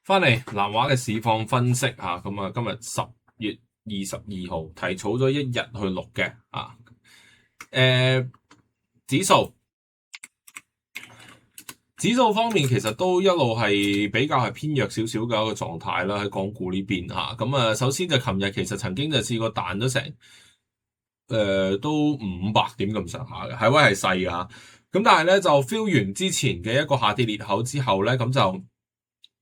翻嚟南華嘅市況分析啊，咁啊今日10月22號提早咗一日去錄嘅啊，指數方面其實都一路係比較係偏弱少少嘅一個狀態啦，喺港股呢邊嚇。咁啊，首先就琴日其實曾經就試過彈咗成都500點咁上下嘅，係威係細嘅嚇。咁但係咧就 feel 完之前嘅一個下跌裂口之後咧，咁就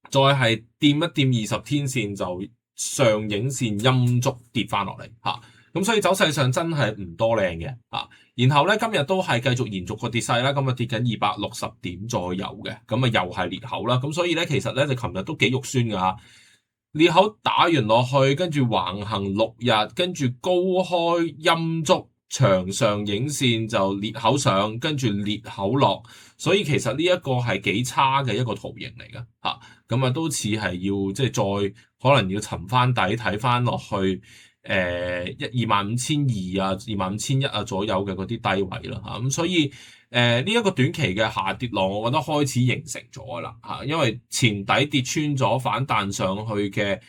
再係掂一掂20天線就上影線陰燭跌翻落嚟嚇，咁所以走勢上真係唔多靚嘅嚇。然後咧今日都係繼續延續個跌勢啦，咁啊跌緊260點左右嘅，咁啊又係裂口啦，咁所以咧其實咧就琴日都幾肉酸㗎嚇，裂口打完落去，跟住橫行6日，跟住高開陰燭。長上影線就裂口上，跟住裂口落，所以其實呢一個係幾差嘅一個圖形嚟嘅嚇，咁啊都似係要即係再可能要沉翻底睇翻落去25,200啊、25,100啊左右嘅嗰啲低位啦嚇，咁所以呢一個短期嘅下跌浪，我覺得開始形成咗啦嚇，因為前底跌穿咗反彈上去嘅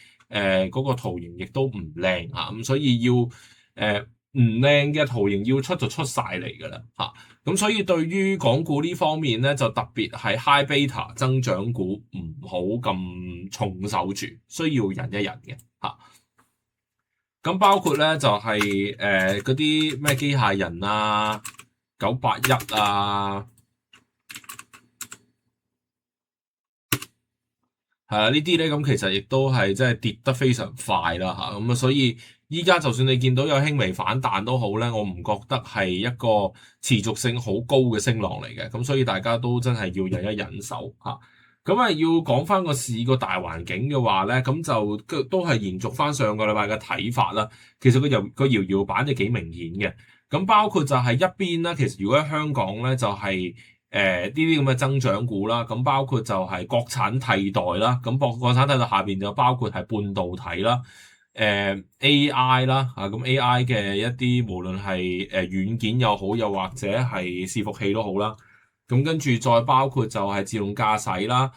嗰個圖形亦都唔靚嚇，咁所以要唔靚嘅圖形要出就出晒嚟㗎啦嚇，咁所以對於港股呢方面咧，就特別係 high beta 增長股唔好咁重手住，需要忍一忍嘅嚇。咁包括咧就係嗰啲咩機械人啊、981啊，係啊，呢啲咧咁其實亦都係即係跌得非常快啦嚇，咁啊所以依家就算你見到有輕微反彈都好咧，我唔覺得係一個持續性好高嘅升浪嚟嘅，咁所以大家都真係要忍一忍手嚇。咁啊要講翻個市個大環境嘅話咧，咁就都係延續翻上個禮拜嘅睇法啦。其實個搖搖板就幾明顯嘅，咁包括就係一邊啦，其實如果喺香港咧就係、呢啲咁嘅增長股啦，咁包括就係國產替代啦，咁國產替代下邊就包括係半導體啦、AI 啦，咁 AI 嘅一啲無論係軟件又好，又或者係伺服器都好啦，咁跟住再包括就係自動駕駛啦、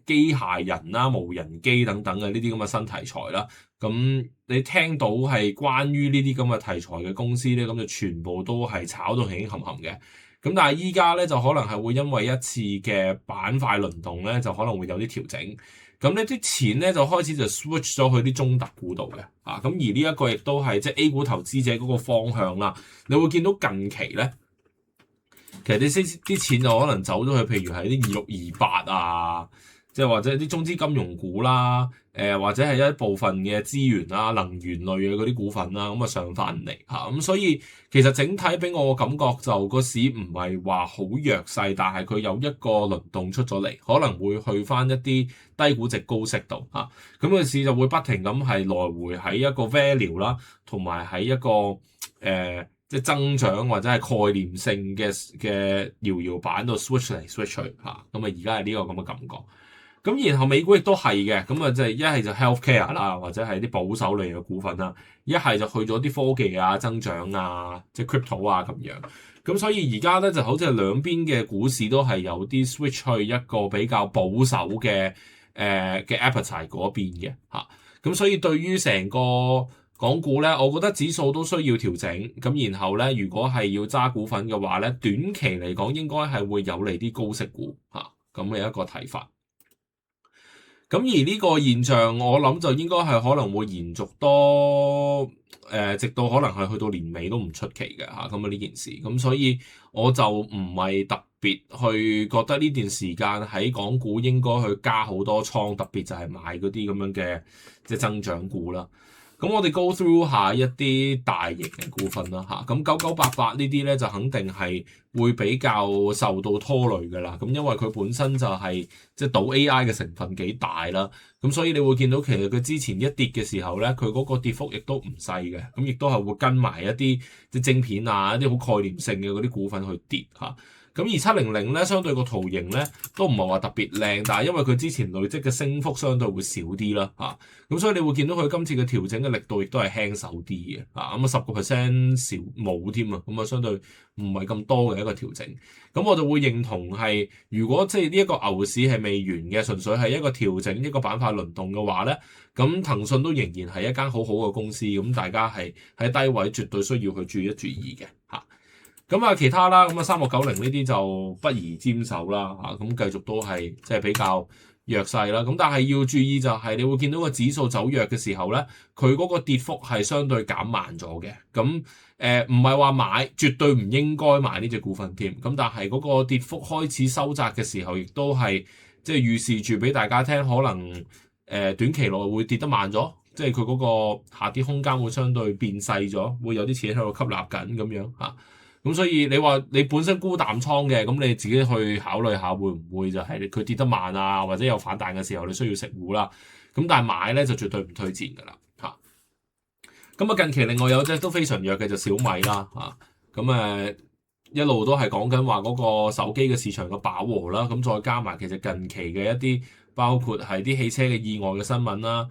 機械人啦、無人機等等嘅呢啲咁嘅新題材啦，咁你聽到係關於呢啲咁嘅題材嘅公司咧，咁就全部都係炒到起冚冚嘅。咁但係依家咧就可能係會因為一次嘅板塊輪動咧，就可能會有啲調整。咁呢啲錢咧就開始就 switch 咗去啲中特股度嘅，咁而呢一個亦都係即係 A 股投資者嗰個方向啦。你會見到近期咧，其實啲錢就可能走咗去，譬如係啲2628啊，即係或者啲中資金融股啦，或者係一部分嘅資源啦、能源類嘅嗰啲股份啦，咁啊上翻嚟嚇，咁所以其實整體俾我個感覺就個市唔係話好弱勢，但係佢有一個輪動出咗嚟，可能會去翻一啲低估值高息度嚇，咁個市就會不停咁係來回喺一個 value 啦，同埋喺一個即係增長或者係概念性嘅搖搖板度 switch 嚟 switch 去嚇，咁啊而家係呢個咁嘅感覺。咁然後美股亦都係嘅，咁啊即係一係就 healthcare 啦，或者係啲保守類嘅股份啦，一係就去咗啲科技啊、增長啊、即係 crypto 啊咁樣。咁所以而家咧就好似係兩邊嘅股市都係有啲 switch 去一個比較保守嘅嘅 appetite 嗰邊嘅嚇。咁所以對於成個港股咧，我覺得指數都需要調整。咁然後咧，如果係要揸股份嘅話咧，短期嚟講應該係會有利啲高息股嚇咁嘅一個睇法。咁而呢個現象，我諗就應該係可能會延續多直到可能係去到年尾都唔出奇嘅嚇。咁啊呢件事，咁所以我就唔係特別去覺得呢段時間喺港股應該去加好多倉，特別就係買嗰啲咁樣嘅即係增長股啦。咁我哋 go through 下一啲大型嘅股份啦嚇，咁9988呢啲咧就肯定係會比較受到拖累㗎啦。咁因為佢本身就係即係賭 AI 嘅成分幾大啦，咁所以你會見到其實佢之前一跌嘅時候咧，佢嗰個跌幅亦都唔細嘅，咁亦都係會跟埋一啲即係晶片啊、一啲好概念性嘅嗰啲股份去跌嚇。咁而700咧，相對個圖形咧都唔係話特別靚，但係因為佢之前累積嘅升幅相對會少啲啦嚇，咁所以你會見到佢今次嘅調整嘅力度亦都係輕手啲嘅嚇，咁啊10%少冇添啊，咁啊相對唔係咁多嘅一一個調整。咁我就會認同係，如果即係呢一個牛市係未完嘅，純粹係一個調整一個板塊輪動嘅話咧，咁騰訊都仍然係一間好好嘅公司，咁大家係喺低位絕對需要去注意嘅嚇。咁啊，其他啦，咁啊3690呢啲就不宜沾手啦嚇，咁繼續都係即係比較弱勢啦。咁但係要注意就係，你會見到個指數走弱嘅時候咧，佢嗰個跌幅係相對減慢咗嘅。咁唔係話買，絕對唔應該買呢隻股份添。咁但係嗰個跌幅開始收窄嘅時候，亦都係即係預示住俾大家聽，可能短期內會跌得慢咗，即係佢嗰個下跌空間會相對變細咗，會有啲錢喺度吸納緊咁樣嚇。咁所以你話你本身沽淡倉嘅，咁你自己去考慮下會唔會就係佢跌得慢啊，或者有反彈嘅時候你需要食糊啦。咁但係買咧就絕對唔推薦㗎啦嚇。咁啊近期另外有隻都非常弱嘅就小米啦嚇。咁一路都係講緊話嗰個手機嘅市場嘅飽和啦。咁再加埋其實近期嘅一啲包括係啲汽車嘅意外嘅新聞啦。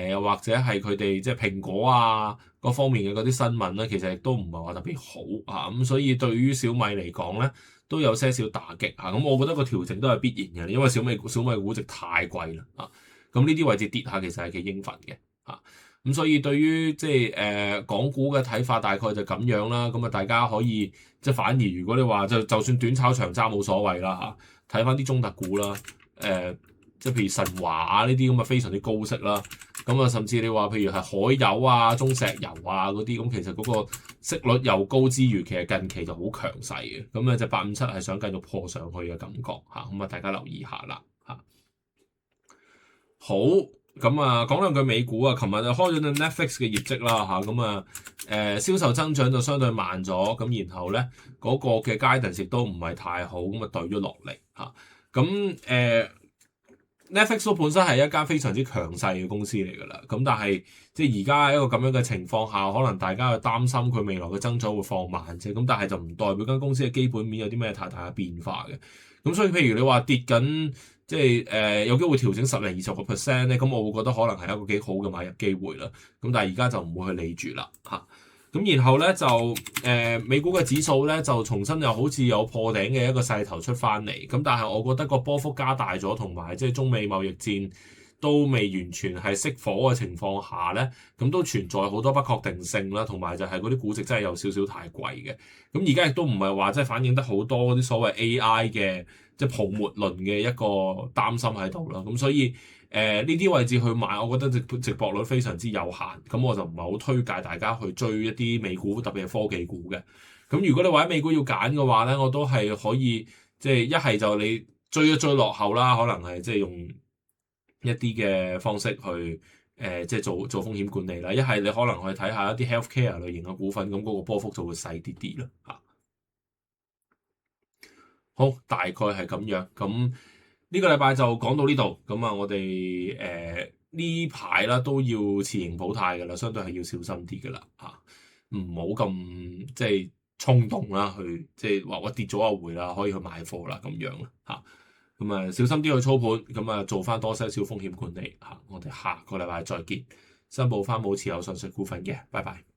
又或者係佢哋即係蘋果啊各方面嘅嗰啲新聞咧，其實亦都唔係話特別好啊，咁所以對於小米嚟講咧，都有些少打擊嚇。咁我覺得個調整都係必然嘅，因為小米估值太貴啦啊。咁呢啲位置跌下其實係幾應份嘅嚇。咁所以對於即係港股嘅睇法大概就咁樣啦。咁啊大家可以即係反而如果你話就算短炒長揸冇所謂啦嚇，睇翻啲中特股啦即係譬如神華啊呢啲咁啊非常之高息啦，咁啊甚至你話譬如係海油啊、中石油啊嗰啲，咁其實嗰個息率又高之餘，其實近期就好強勢嘅，咁就857係想繼續破上去嘅感覺嚇，咁啊大家留意下啦嚇。好，咁啊講兩句美股啊，琴日就開咗個 Netflix 嘅業績啦嚇，咁銷售增長就相對慢咗，咁然後咧嗰個嘅 guidance 亦都唔係太好，咁啊對咗落嚟嚇，咁Netflix 都本身係一間非常之強勢嘅公司嚟㗎啦，咁但係即係而家一個咁樣嘅情況下，可能大家去擔心佢未來嘅增長會放慢啫，咁但係就唔代表間公司嘅基本面有啲咩太大嘅變化嘅，咁所以譬如你話跌緊，即係有機會調整10-20%咧，咁我會覺得可能係一個幾好嘅買入機會啦，咁但係而家就唔會去理住啦嚇。咁然後咧就美股嘅指數咧就重新又好似有破頂嘅一個勢頭出翻嚟，咁但係我覺得個波幅加大咗，同埋即係中美貿易戰都未完全係熄火嘅情況下咧，咁都存在好多不確定性啦，同埋就係嗰啲估值真係有少少太貴嘅。咁而家亦都唔係話即係反映得好多嗰啲所謂 AI 嘅即係泡沫論嘅一個擔心喺度啦，咁所以呢啲位置去買，我覺得值博率非常之有限，咁我就唔係好推介大家去追一啲美股，特別係科技股嘅。咁如果你話喺美股要揀嘅話咧，我都係可以即係一係就你追一追落後啦，可能係即係用一啲嘅方式去即係做風險管理啦。一係你可能去睇下一啲 healthcare 類型嘅股份，咁嗰個波幅就會細啲啲啦嚇。好，大概係咁樣咁。呢個禮拜就講到呢度，咁啊，我哋呢排啦都要持盈保泰嘅啦，相對係要小心啲嘅啦嚇，唔好咁即係衝動啦，去即係話我跌咗一回啦，可以去買貨啦咁樣啦嚇，咁啊小心啲去操盤，咁啊做翻多些少風險管理嚇，我哋下個禮拜再見，申報翻冇持有上述股份嘅，拜拜。